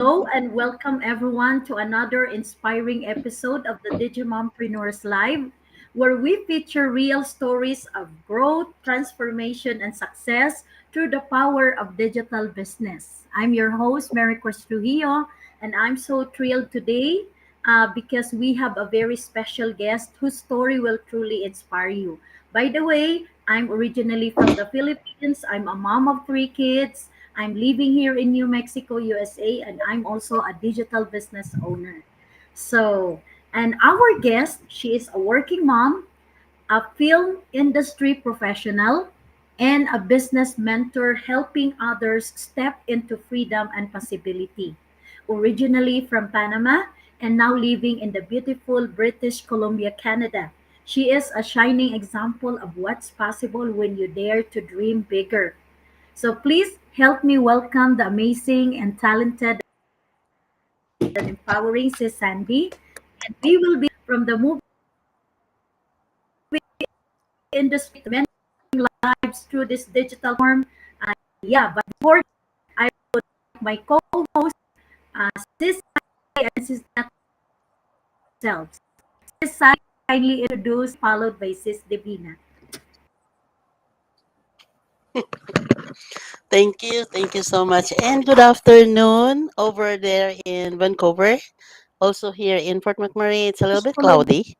Hello and welcome everyone to another inspiring episode of the Digimompreneurs Live, where we feature real stories of growth, transformation, and success through the power of digital business. I'm your host, Mary Trujillo, and I'm so thrilled today because we have a very special guest whose story will truly inspire you. By the way, I'm originally from the Philippines. I'm a mom of three kids. I'm living here in New Mexico, USA, and I'm also a digital business owner. So, and our guest, she is a working mom, a film industry professional, and a business mentor helping others step into freedom and possibility. Originally from Panama and now living in the beautiful British Columbia, Canada. She is a shining example of what's possible when you dare to dream bigger. So please help me welcome the amazing and talented and empowering Sis Sandy. And we will be from the movie industry to many lives through this digital form. Yeah, but before I would like my co-host, Sis Sandy and Sis themselves. Sis Sandy kindly introduce, followed by Sis Divina. Thank you so much. And good afternoon over there in Vancouver. Also here in Fort McMurray, it's a little bit cloudy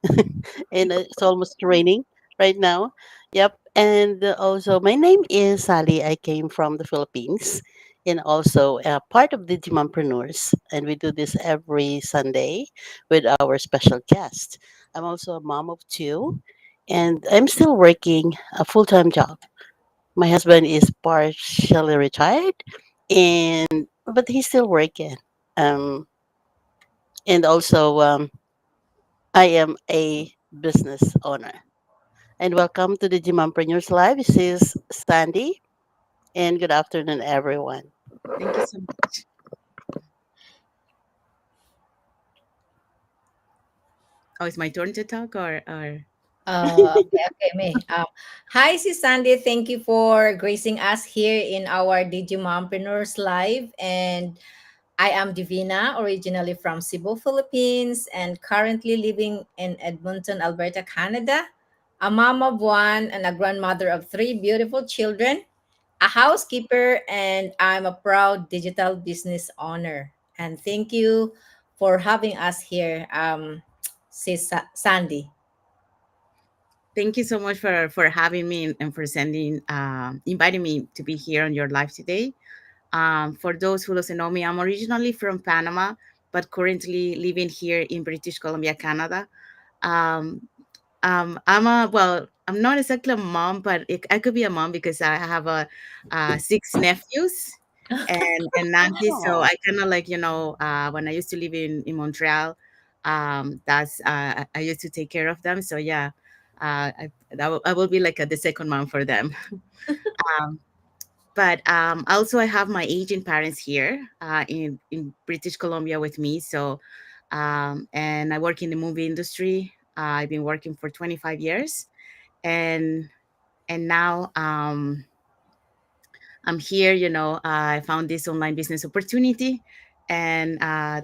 and it's almost raining right now. Yep. And also, my name is Sally. I came from the Philippines and also part of the Digimompreneurs. And we do this every Sunday with our special guest. I'm also a mom of two and I'm still working a full time job. My husband is partially retired, and but he's still working. Um, and also, I am a business owner. And welcome to the Gimampreneurs Live. This is Sandy, and good afternoon, everyone. Thank you so much. Oh, it's my turn to talk or Okay, me. Hi, si Sandy. Thank you for gracing us here in our Digimompreneurs Live. And I am Divina, originally from Cebu, Philippines, and currently living in Edmonton, Alberta, Canada. A mom of one and a grandmother of three beautiful children, a housekeeper, and I'm a proud digital business owner. And thank you for having us here, Sandy. thank you so much for having me and for sending inviting me to be here on your live today. For those who doesn't know me, I'm originally from Panama, but currently living here in British Columbia, Canada. Um, I'm a well, I'm not exactly a mom, but I could be a mom because I have six nephews and aunties. So Oh, I kind of like when I used to live in Montreal, that's I used to take care of them. So yeah, I will be like the second mom for them. Um, but also I have my aging parents here in British Columbia with me. So and I work in the movie industry. I've been working for 25 years, and now I'm here. I found this online business opportunity, and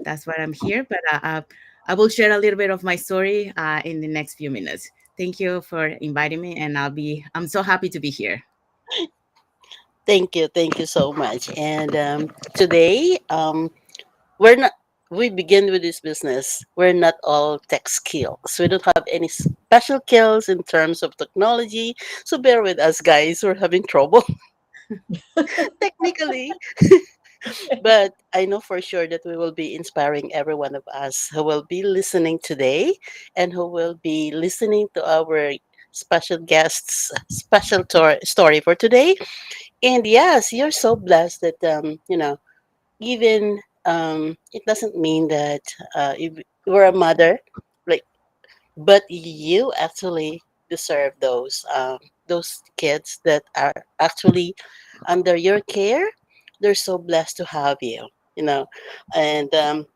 that's why I'm here. But I will share a little bit of my story in the next few minutes. Thank you for inviting me, and I'm so happy to be here. thank you so much. And today, we're not. We begin with this business. We're not all tech skills. We don't have any special skills in terms of technology. So bear with us, guys. We're having trouble technically. But I know for sure that we will be inspiring every one of us who will be listening today and who will be listening to our special guests special story for today. And yes, you're so blessed that even it doesn't mean that if you're a mother, like, but you actually deserve those kids that are actually under your care. They're so blessed to have you, you know. And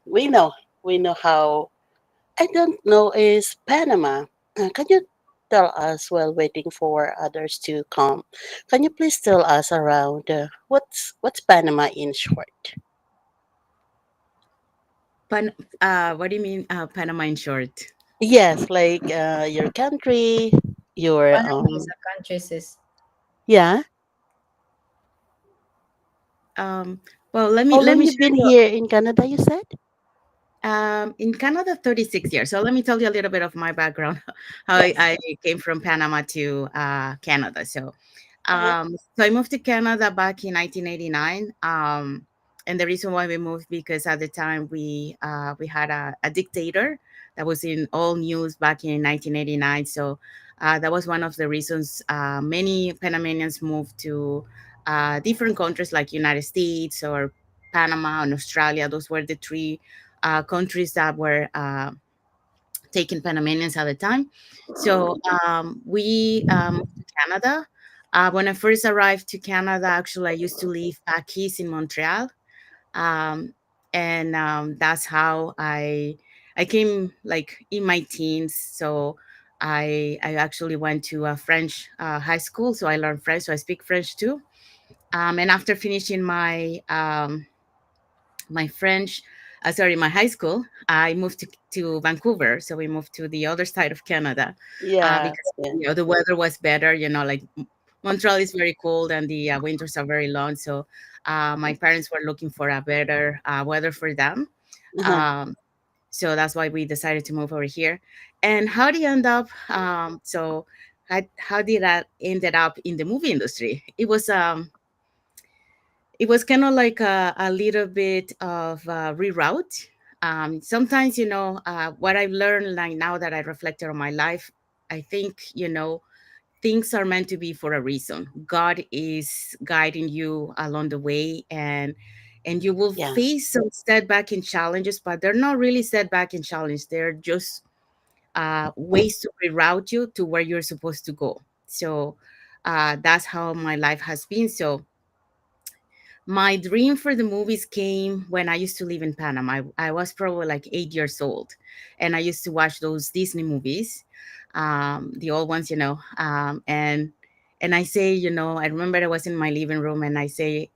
we know how. I don't know is Panama. Can you tell us while waiting for others to come? Can you please tell us around what's Panama in short? Pan, what do you mean, Panama in short? Yes, like your country, your Panama is a country, sis. yeah. Um, well, let me How let long me you share been you. here in Canada? You said. In Canada, 36 years. So let me tell you a little bit of my background, how Yes. I came from Panama to Canada. Uh-huh. So I moved to Canada back in 1989. And the reason why we moved because at the time we had a dictator that was in all news back in 1989. So that was one of the reasons many Panamanians moved to different countries like United States or Panama and Australia. Those were the three countries that were taking Panamanians at the time. So we moved to Canada. When I first arrived to Canada, actually, I used to live back east in Montreal, um, and that's how I came like in my teens. So I actually went to a French high school, so I learned French, so I speak French too. And after finishing my French, sorry, my high school, I moved to Vancouver. So we moved to the other side of Canada Yeah. because Yeah. the weather was better. Like Montreal is very cold and the winters are very long. So my parents were looking for a better weather for them. Uh-huh. Um, so that's why we decided to move over here. And how did you end up? How did I ended up in the movie industry? It was kind of like a little bit of reroute. Sometimes, what I've learned, like now that I reflected on my life, I think, things are meant to be for a reason. God is guiding you along the way, and you will Yeah. face some setback and challenges, but they're not really setback and challenge. They're just ways to reroute you to where you're supposed to go. So that's how my life has been. So my dream for the movies came when I used to live in Panama. I was probably like 8 years old, and I used to watch those Disney movies, the old ones, and I say, I remember I was in my living room, and I say,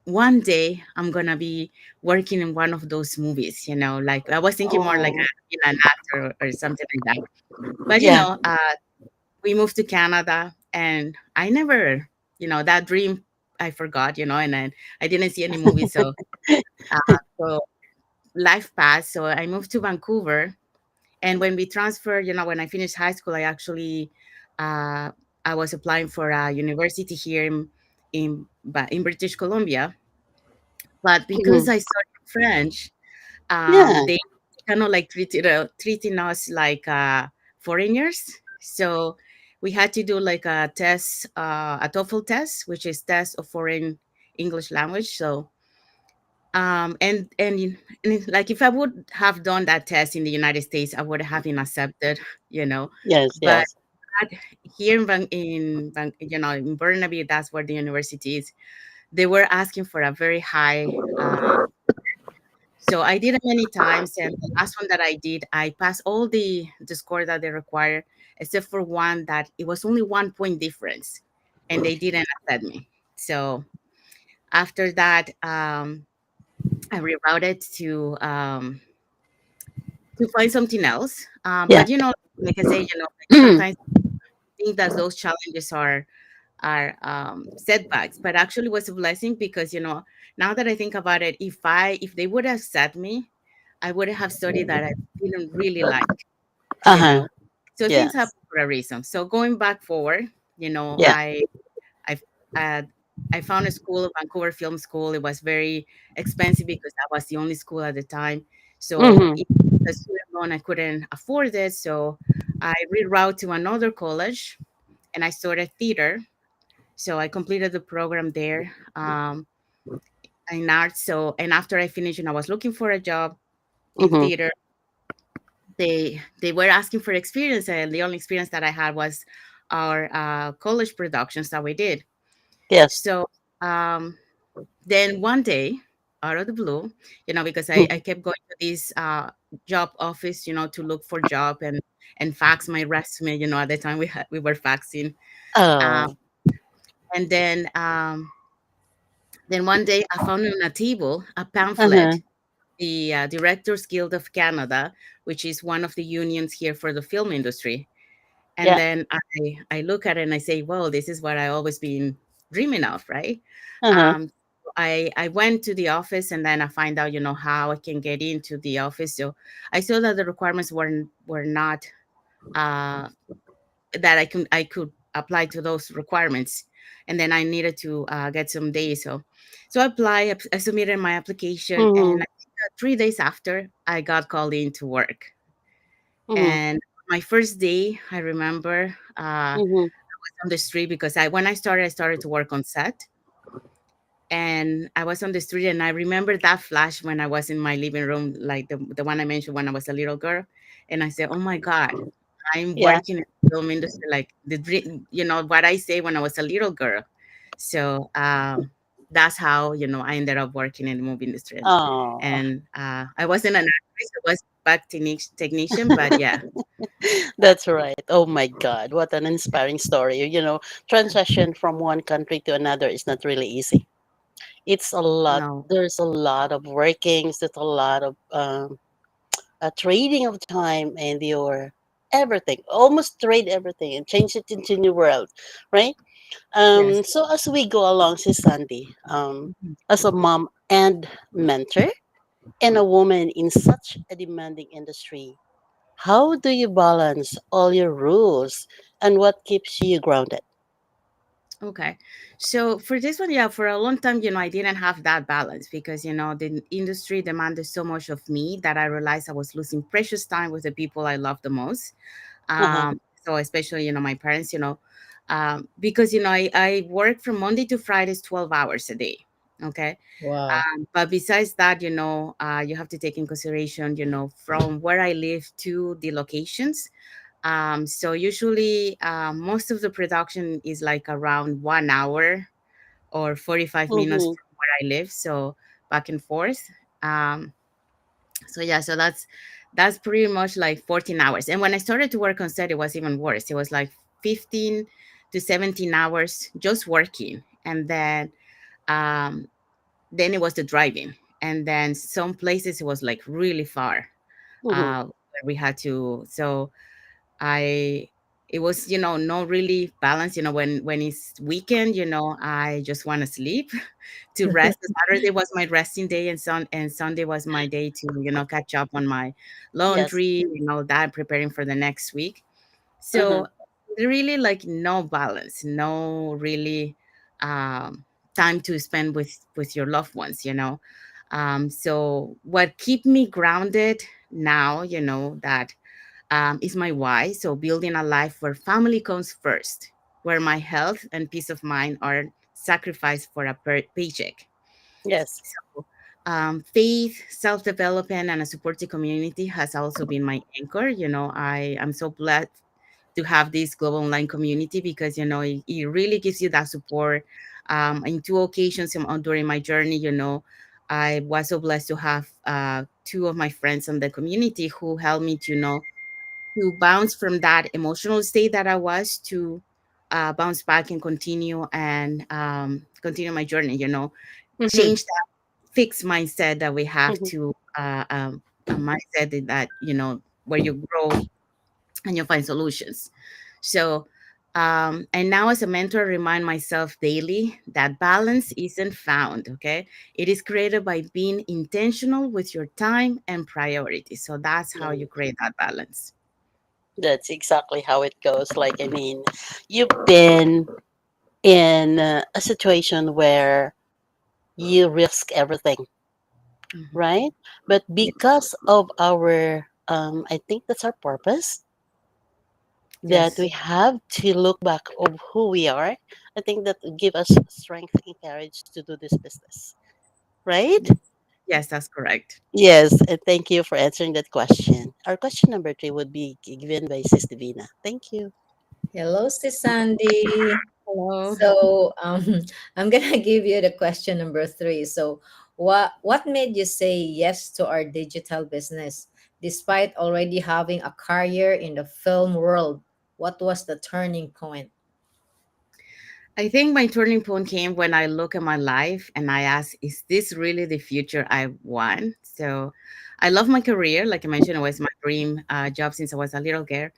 one day I'm gonna be working in one of those movies. Like I was thinking more like Oh. an actor or something like that. But Yeah. we moved to Canada, and I never, that dream I forgot, and then I didn't see any movies. So life passed. So I moved to Vancouver, and when we transferred, when I finished high school, uh, I was applying for a university here in British Columbia, but because Mhm. I studied French, Yeah. they kind of like treating us like foreigners. So we had to do like a test, a TOEFL test, which is test of foreign English language. So like if I would have done that test in the United States, I would have been accepted, you know. Yes. But Yes. here in Burnaby, that's where the university is. They were asking for a very high so I did it many times, and the last one that I did, I passed all the score that they require, except for one that it was only 1 point difference, and they didn't accept me. So after that, I rerouted to find something else. Yeah. But like I say, like sometimes I think that those challenges are setbacks, but actually was a blessing because now that I think about it, if they would have accept me, I would have studied that I didn't really like, you Uh-huh. know. So things happen Yes. for a reason. So going back forward, Yeah. I uh, I found a school, Vancouver Film School. It was very expensive because that was the only school at the time. So Mhm. the student loan I couldn't afford it. So I rerouted to another college and I started theater. So I completed the program there in art. So and after I finished and I was looking for a job in Mhm. theater, they were asking for experience, and the only experience that I had was our college productions that we did. Yes. So um, then one day, out of the blue, because I Mhm. kept going to this job office, to look for job and fax my resume. At the time we were faxing, um, Oh. and then one day I found on a table a Uh-huh. pamphlet the Directors Guild of Canada, which is one of the unions here for the film industry. And Yeah. then I look at it and I say, well, this is what I always been dreaming of, right? Uh-huh. Um, I went to the office and then I find out, how I can get into the office. So I saw that the requirements were not uh, that I could apply to those requirements, and then I needed to get some days. So I submitted my application, Mm-hmm. and I think that 3 days after I got called in to work. Mm-hmm. And my first day, I remember Mm-hmm. on the street because when I started to work on set, and I was on the street, and I remember that flash when I was in my living room, like the one I mentioned when I was a little girl, and I said, "Oh my God, I'm Yeah. working in the film industry, like the dream, what I say when I was a little girl." So that's how I ended up working in the movie industry, Oh. and I wasn't an actress; I was back technician, but yeah, That's right. Oh my God, what an inspiring story. Transition from one country to another is not really easy. It's a lot. no, There's a lot of workings. There's a lot of a trading of time and your everything. Almost trade everything and change it into new world, right? yes. So as we go along, Sis Sandy, as a mom and mentor and a woman in such a demanding industry, how do you balance all your rules and what keeps you grounded? Okay. So for this one, yeah, for a long time, I didn't have that balance because, the industry demanded so much of me that I realized I was losing precious time with the people I love the most. Uh-huh. So especially, my parents, because, I work from Monday to Fridays, 12 hours a day. Okay. Wow. But besides that, you have to take in consideration, from where I live to the locations. So usually, most of the production is like around 1 hour or 45 minutes Mm-hmm. from where I live. So back and forth. Um, so yeah, so that's pretty much like 14 hours. And when I started to work on set, it was even worse. It was like 15 to 17 hours just working. And then it was the driving. And then some places it was like really far. Mm-hmm. Where we had to, so I it was, not really balanced. When it's weekend, I just want to sleep to rest. Saturday was my resting day, and Sunday was my day to, catch up on my Yes. laundry, that preparing for the next week. Uh-huh. So really like no balance, no really um time to spend with your loved ones, so what keep me grounded now, that is my why. So building a life where family comes first, where my health and peace of mind are sacrificed for a paycheck. Yes. So, faith, self development, and a supportive community has also been my anchor. I am so blessed to have this global online community because it really gives you that support. In two occasions during my journey, I was so blessed to have two of my friends in the community who helped me to bounce from that emotional state that I was to bounce back and continue my journey. Mm-hmm. Change that fixed mindset that we have Mm-hmm. to a mindset that where you grow and you find solutions. So and now as a mentor, I remind myself daily that balance isn't found. Okay, it is created by being intentional with your time and priorities. So that's how you create that balance. That's exactly how it goes. Like, I mean, you've been in a situation where you risk everything, Mhm. right? But because of our, I think that's our purpose, that Yes. we have to look back of who we are. I think that give us strength and courage to do this business, right? Yes, that's correct. Yes, and thank you for answering that question. Our question number three would be given by Sis Divina. Thank you. Hello, Sis Sandy. Hello. So I'm gonna give you the question number three. So what made you say yes to our digital business despite already having a career in the film world? What was the turning point? I think my turning point came when I look at my life and I ask, is this really the future I want? So I love my career. Like I mentioned, it was my dream job since I was a little girl,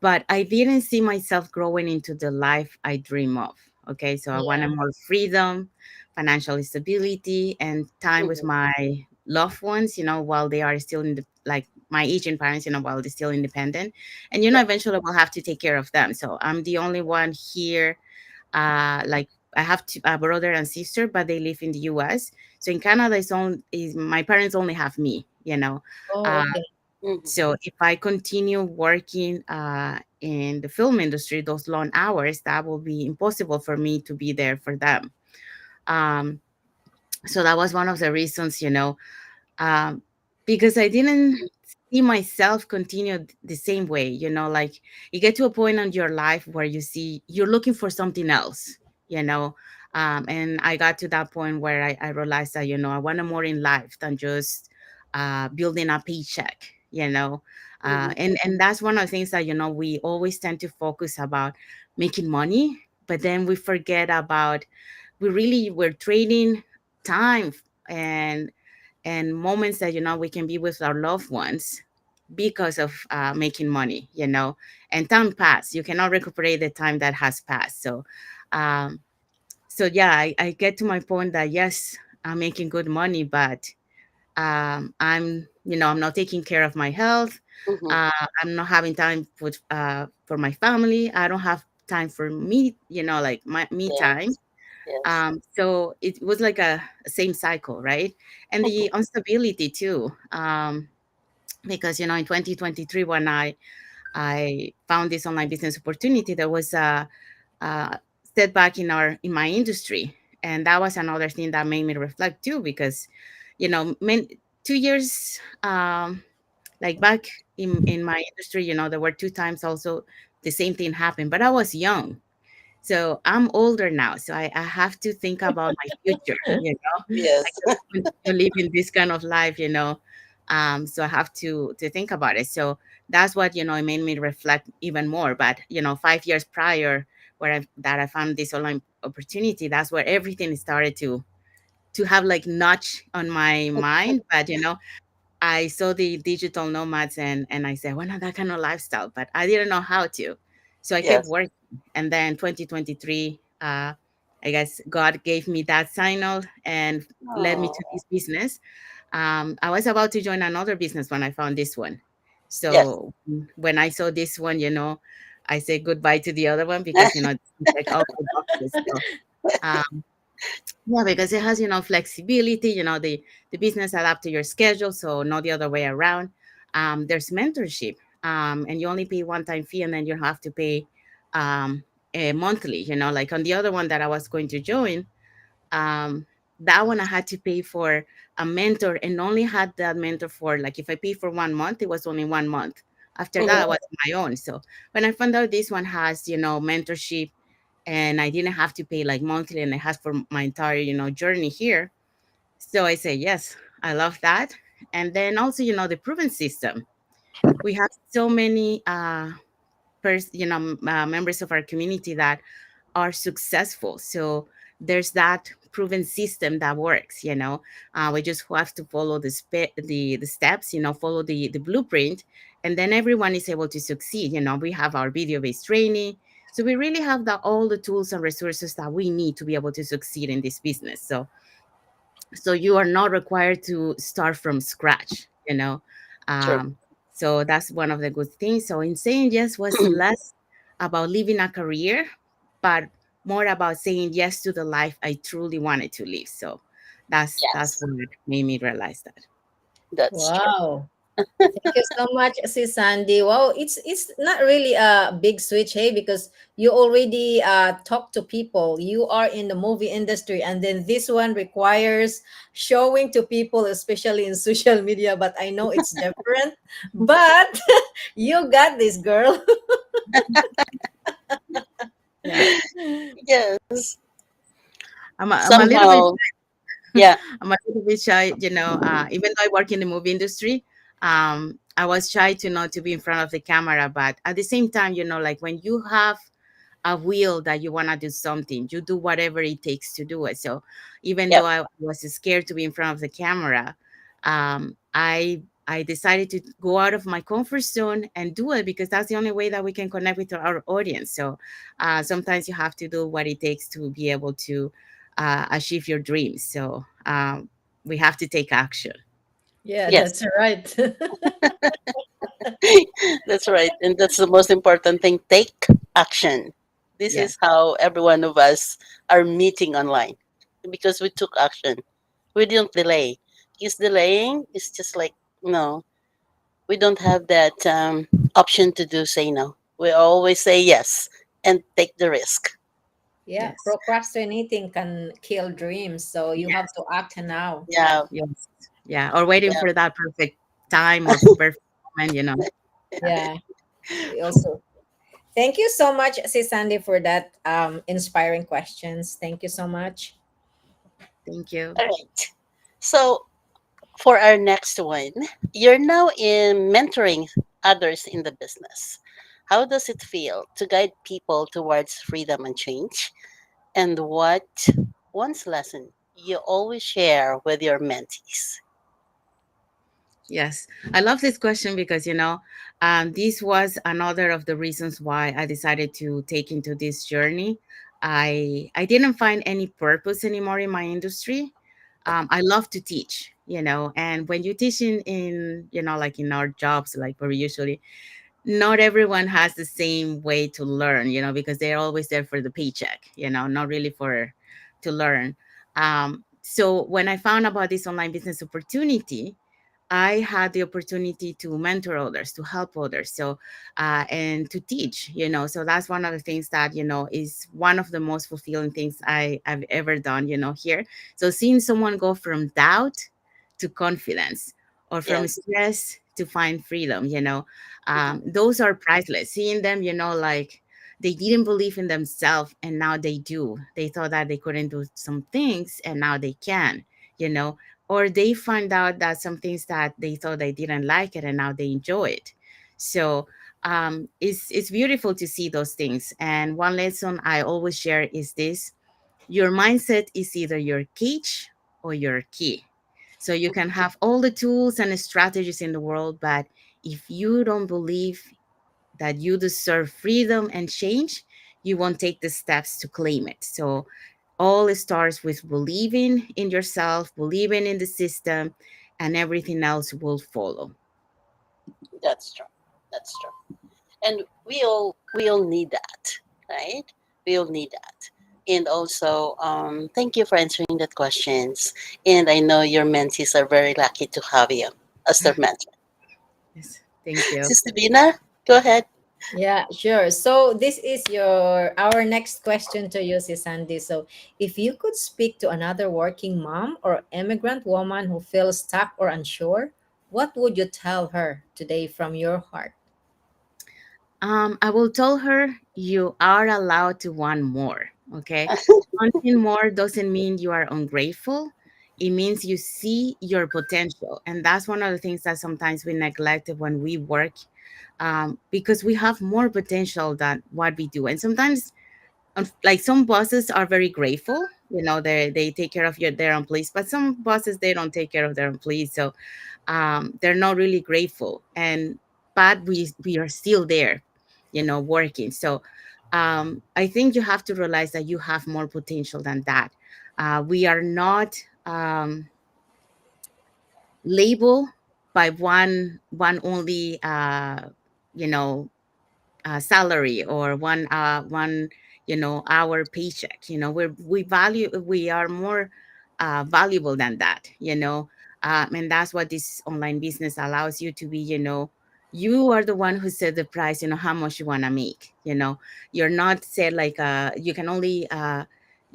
but I didn't see myself growing into the life I dream of. Okay. So I wanted Yeah. more freedom, financial stability, and time with Mhm. my loved ones, while they are still in the, like my aging parents, while they're still independent. And, Yeah. eventually we'll have to take care of them. So I'm the only one here, like I have a brother and sister, but they live in the US. So in Canada, is my parents only have me. Oh, Uh, okay. Mhm. so if I continue working in the film industry, those long hours, that will be impossible for me to be there for them. Um, so that was one of the reasons, um, because I didn't see myself continue the same way. Like you get to a point in your life where you see you're looking for something else, you know. And I got to that point where I realized that I wanted more in life than just building a paycheck, you know. Mhm. And that's one of the things that we always tend to focus about making money, but then we forget about we're trading time and moments that we can be with our loved ones because of making money. And time pass, you cannot recuperate the time that has passed. Um yeah, I get to my point that yes, I'm making good money, but I'm not taking care of my health. Mhm. I'm not having time for my family. I don't have time for me, like my me time. Yes. Yes. So it was like a same cycle, right? And Mhm. the instability too, because in 2023 when I found this online business opportunity, there was a setback in my industry, and that was another thing that made me reflect too, because 2 years, like back in my industry, there were two times also the same thing happened, but I was young. So I'm older now, so I have to think about my future. I Yes. cannot continue living this kind of life. So I have to think about it. So that's what it made me reflect even more. But 5 years prior, I found this online opportunity, that's where everything started to have like notch on my mind. But I saw the digital nomads, and I said, "Well, not that kind of lifestyle," but I didn't know how to. So I kept Yes. working. And then 2023, I guess God gave me that signal and led me to Oh. this business. I was about to join another business when I found this one. Yes. So when I saw this one, I said goodbye to the other one because, it's like all the boxes. So, um, yeah, because it has, flexibility, the business adapt to your schedule, so not the other way around. There's mentorship, and you only pay one-time fee, and then you have to pay monthly, like on the other one that I was going to join. Um, that one I had to pay for a mentor, and only had that mentor for, like, if I pay for 1 month, it was only 1 month. After that, I Mhm. was my own. So when I found out this one has, mentorship, and I didn't have to pay like monthly, and it has for my entire, journey here. So I say, yes, I love that. And then also, the proven system. We have so many members of our community that are successful. So there's that proven system that works. We just have to follow the steps. Follow the blueprint, and then everyone is able to succeed. We have our video based training. So we really have all the tools and resources that we need to be able to succeed in this business. So you are not required to start from scratch. True. um, so that's one of the good things. So in saying yes was less about living a career, but more about saying yes to the life I truly wanted to live. So that's Yes. what made me realize that. That's true. Wow. Thank you so much, Sis Sandy. Wow, it's not really a big switch, hey, because you already talk to people. You are in the movie industry, and then this one requires showing to people, especially in social media. But I know it's different. But you got this, girl. Yeah, Yes. I'm a little bit Somehow. Yeah. I'm a little bit shy, even though I work in the movie industry, I was shy to not to be in front of the camera. But at the same time, like when you have a will that you want to do something, you do whatever it takes to do it. So even though Yep. I was scared to be in front of the camera, I decided to go out of my comfort zone and do it, because that's the only way that we can connect with our audience. So sometimes you have to do what it takes to be able to achieve your dreams. So we have to take action. Yeah, Yes. that's right. That's right. And that's the most important thing. Take action. This Yes. is how every one of us are meeting online, because we took action. We didn't delay. Because delaying is just like, no, we don't have that option to do say no. We always say yes and take the risk. Yeah, Yes. procrastinating can kill dreams, so you have Yes. to act now. Yeah. Yes. Yeah. Or waiting Yeah. for that perfect time or perfect moment, you know. Yeah. Yeah, we also thank you so much, Sis Sandy, for that inspiring questions. Thank you so much. Thank you. All right. So for our next one, you're now in mentoring others in the business. How does it feel to guide people towards freedom and change? And what one's lesson you always share with your mentees? Yes, I love this question because, this was another of the reasons why I decided to take into this journey. I didn't find any purpose anymore in my industry. I love to teach, and when you teach in like in our jobs, like where we usually, not everyone has the same way to learn, because they're always there for the paycheck, not really for to learn. So when I found about this online business opportunity, I had the opportunity to mentor others, to help others, so and to teach. So that's one of the things that is one of the most fulfilling things I've ever done. Here, so seeing someone go from doubt to confidence, or from Yes, stress to find freedom. Those are priceless. Seeing them, like they didn't believe in themselves, and now they do. They thought that they couldn't do some things, and now they can. You know, or they find out that some things that they thought they didn't like it and now they enjoy it. So it's beautiful to see those things. And one lesson I always share is this: your mindset is either your cage or your key. So you can have all the tools and strategies in the world, but if you don't believe that you deserve freedom and change, you won't take the steps to claim it. So all starts with believing in yourself, believing in the system, and everything else will follow. that's true. That's true. And we all need that, right? We all need that. And also, thank you for answering that questions. And I know your mentees are very lucky to have you as their mentor. Yes, thank you. Sister Bina, go ahead. Yeah, sure. So this is your our next question to you, Sis Sandy. So if you could speak to another working mom or immigrant woman who feels stuck or unsure, what would you tell her today from your heart? I will tell her you are allowed to want more. Okay, wanting more doesn't mean you are ungrateful. It means you see your potential, and that's one of the things that sometimes we neglect when we work, because we have more potential than what we do. And sometimes, like some bosses are very grateful, they take care of their employees, but some bosses, they don't take care of their employees. So they're not really grateful, and but we are still there, working. So I think you have to realize that you have more potential than that. We are not um, labeled by one only you know salary, or one our paycheck. We are more valuable than that. And that's what this online business allows you to be. You are the one who set the price, how much you want to make. You're not said like you can only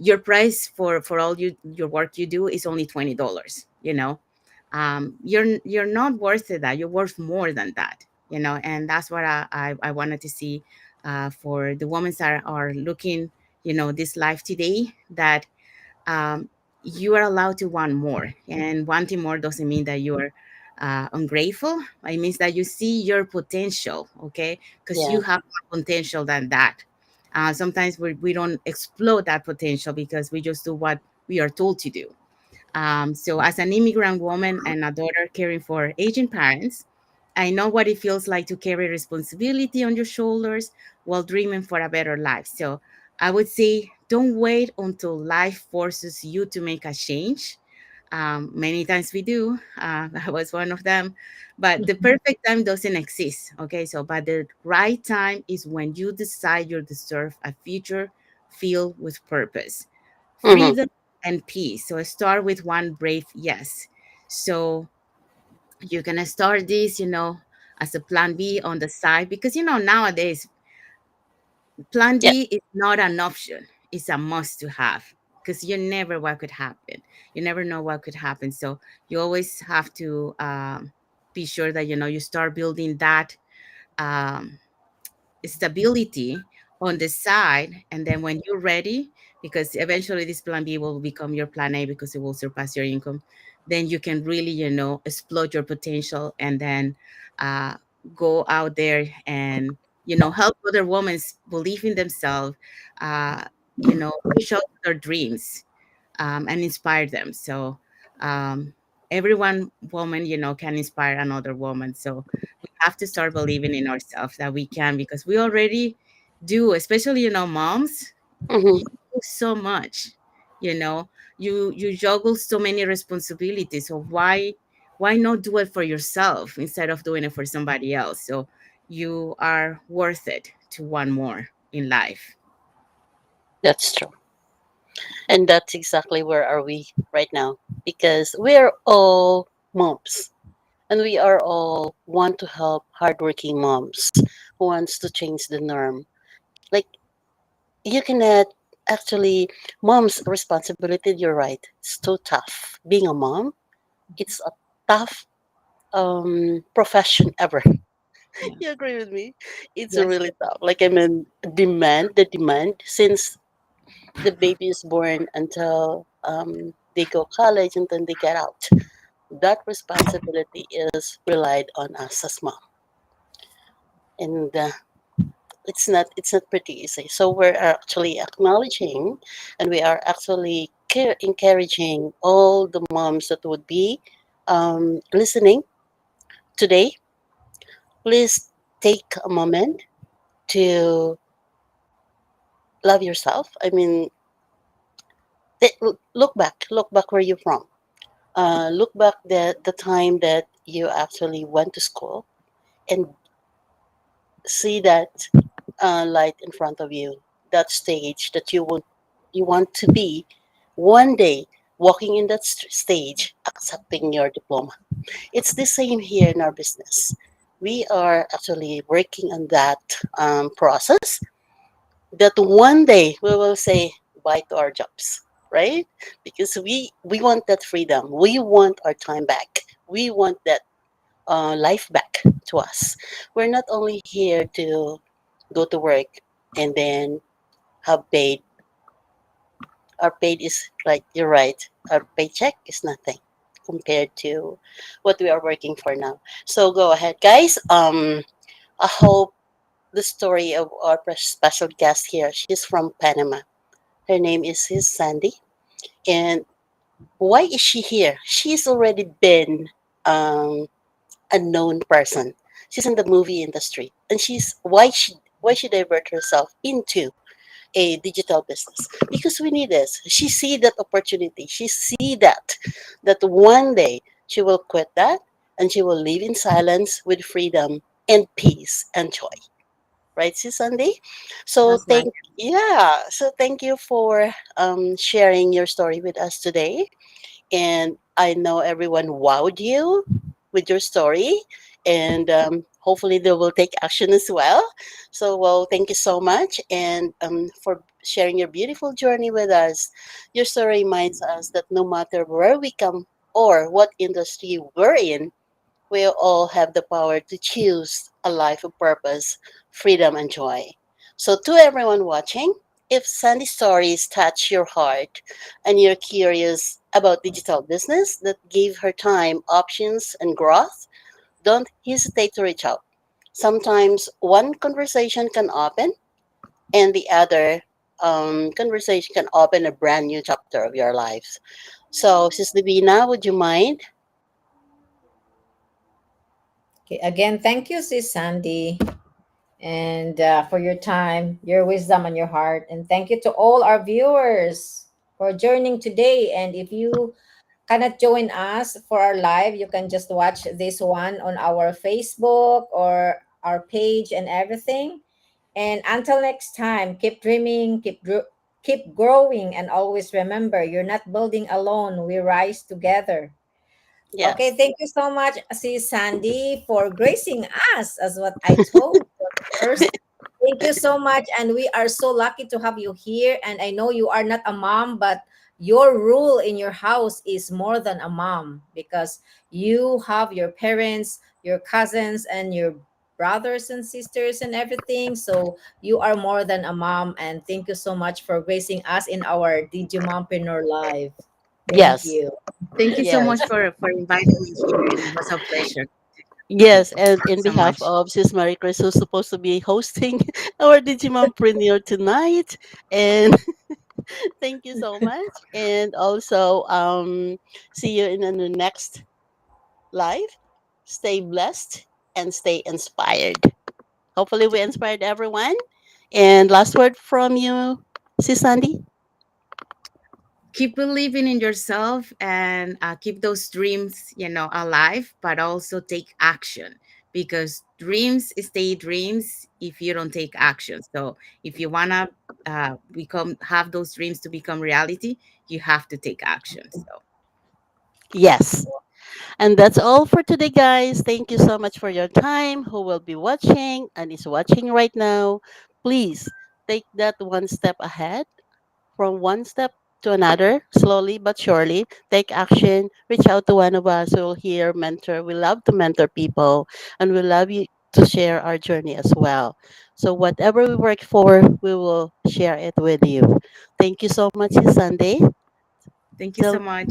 your price for all your work you do is only $20. You're not worth it, that you're worth more than that. And that's what I wanted to see for the women that are looking, this life today, that um, you are allowed to want more. And wanting more doesn't mean that you're ungrateful. It means that you see your potential, okay? Because Yeah, you have more potential than that. Sometimes we don't explore that potential because we just do what we are told to do. So, as an immigrant woman and a daughter caring for aging parents, I know what it feels like to carry responsibility on your shoulders while dreaming for a better life. So, I would say don't wait until life forces you to make a change. Many times we do. I was one of them. But the perfect time doesn't exist. Okay. So, but the right time is when you decide you deserve a future filled with purpose, Mm-hmm. freedom, and peace. So, start with one brave yes. So, you're going to start this, as a plan B on the side because, nowadays plan Yeah, B is not an option. It's a must to have because you never what could happen. You never know what could happen. So you always have to be sure that you start building that um, stability on the side, and then when you're ready, because eventually this plan B will become your plan A because it will surpass your income, then you can really explode your potential and then uh, go out there and help other women believe in themselves, uh, reach out to their dreams, and inspire them. So every one woman can inspire another woman. So we have to start believing in ourselves that we can, because we already do, especially moms. mm-hmm. You do so much, you know you juggle so many responsibilities. So why not do it for yourself instead of doing it for somebody else? So you are worth it to want more in life. That's true. And that's exactly where are we right now. Because we're all moms. And we are all want to help hardworking moms who wants to change the norm. Like you cannot actually mom's responsibility, you're right. It's too tough. Being a mom, it's a tough profession ever. Yeah. You agree with me? It's Yes. really tough. Like I mean the demand since the baby is born until they go college and then they get out. That responsibility is relied on us as mom, and it's not pretty easy. So we're actually acknowledging, and we are actually encouraging all the moms that would be listening today. Please take a moment to love yourself. I mean, look back where you're from. Look back the time that you actually went to school and see that light in front of you, that stage that you want to be one day walking in that stage, accepting your diploma. It's the same here in our business. We are actually working on that process that one day we will say bye to our jobs, right? Because we want that freedom, we want our time back, we want that life back to us. We're not only here to go to work and then have paid. Our paid is like you're right. Our paycheck is nothing compared to what we are working for now. So go ahead, guys. I hope the story of our special guest here. She's from Panama. Her name is Sandy. And why is she here? She's already been um, a known person. She's in the movie industry, and why she divert herself into a digital business because we need this. She see that opportunity. She see that one day she will quit that and she will live in silence with freedom and peace and joy. Right, Sis Sunday? So That's right. thank you for sharing your story with us today. And I know everyone wowed you with your story, and hopefully they will take action as well. So, well, thank you so much, and for sharing your beautiful journey with us. Your story reminds us that no matter where we come or what industry we're in, we all have the power to choose a life of purpose, freedom, and joy. So, to everyone watching, if Sandy's stories touch your heart and you're curious about digital business that gave her time, options, and growth, don't hesitate to reach out. Sometimes one conversation can open and the other conversation can open a brand new chapter of your lives. So, Sis Divina, would you mind? Okay, again, thank you, Sis Sandy, and for your time, your wisdom, and your heart. And thank you to all our viewers for joining today. And if you cannot join us for our live, you can just watch this one on our Facebook or our page and everything. And until next time, keep dreaming, keep growing, and always remember you're not building alone. We rise together. Okay, Yes. thank you so much, Sis Sandy, for gracing us, as what I told you first. Thank you so much. And we are so lucky to have you here. And I know you are not a mom, but your rule in your house is more than a mom because you have your parents, your cousins, and your brothers and sisters and everything. So you are more than a mom. And thank you so much for gracing us in our Digimompreneur Live. Thank Yes. you. Thank you so Yes. much for inviting me here. It was a pleasure. Yes, and Thank you in so behalf much. of Sis Marie Chris, who's supposed to be hosting our Digimompreneur tonight, and thank you so much. And also, see you in the next live. Stay blessed and stay inspired. Hopefully, we inspired everyone. And last word from you, Sis Sandy. Keep believing in yourself and keep those dreams, alive, but also take action because dreams stay dreams if you don't take action. So if you want to become have those dreams to become reality, you have to take action. So Yes. And that's all for today, guys. Thank you so much for your time. Who will be watching and is watching right now, please take that one step ahead, from one step to another, slowly but surely. Take action. Reach out to one of us who will here mentor. We love to mentor people, and we love you to share our journey as well. So whatever we work for, we will share it with you. Thank you so much, Sunday. thank you so Till much.